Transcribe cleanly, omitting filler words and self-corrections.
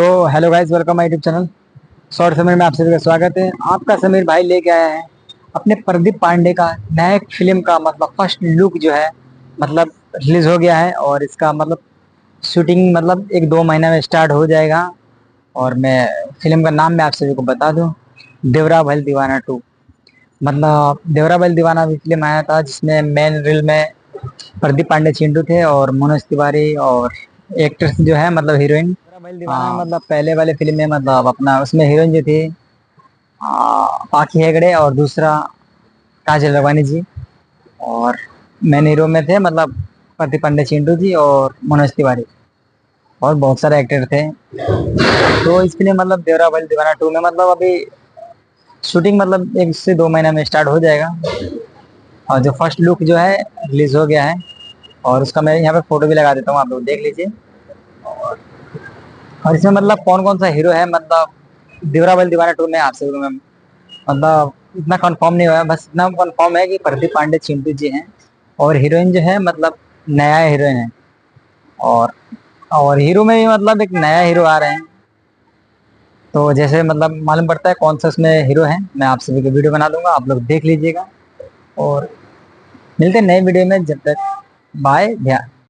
तो hello guys, welcome my YouTube channel. Short Sameer में आप सभी का स्वागत है। आपका समीर भाई लेके आया है अपने प्रदीप पांडे का नया फिल्म का मतलब फर्स्ट लुक जो है मतलब रिलीज हो गया है। और इसका मतलब शूटिंग मतलब 1-2 महीने में स्टार्ट हो जाएगा। और मैं फिल्म का नाम मैं आप सभी को बता दूं, देवरा भैल दीवाना 2। मतलब देवरा भैल दीवाना भी फिल्म आया था जिसमें मेन रील में प्रदीप पांडे चिंटू थे और मनोज तिवारी और एक्ट्रेस जो है मतलब हीरोइन मेरा भाई दीवाना में मतलब पहले वाले फिल्म में मतलब अपना उसमें हीरोइन जो थी पाखी हेगड़े और दूसरा काजल राघवानी जी। और मेन हीरो में थे मतलब प्रदीप पांडे चिंटू जी और मनोज तिवारी और बहुत सारे एक्टर थे। तो इस फिल्म मतलब देवरा भाई दीवाना 2 में मतलब अभी शूटिंग मतलब 1 से 2 महीने में स्टार्ट हो जाएगा। और जो फर्स्ट लुक जो है रिलीज हो गया है और उसका मैं यहाँ पे फोटो भी लगा देता हूँ, आप लोग देख लीजिए। और इसमें मतलब कौन कौन सा हीरो है मतलब देवरा बल दीवाना 2 में आपसे मैं मतलब इतना कंफर्म नहीं हुआ है, बस इतना कंफर्म है कि प्रदीप पांडे चिंटू जी हैं और हीरोइन जो है मतलब नया हीरोइन है। और हीरो में भी मतलब एक नया हीरो आ रहे हैं। तो जैसे मतलब मालूम पड़ता है कौन सा उसमें हीरो है, मैं आप सभी को वीडियो बना दूंगा, आप लोग देख लीजिएगा। और मिलते हैं नए वीडियो में, जब तक बाय ध्यान।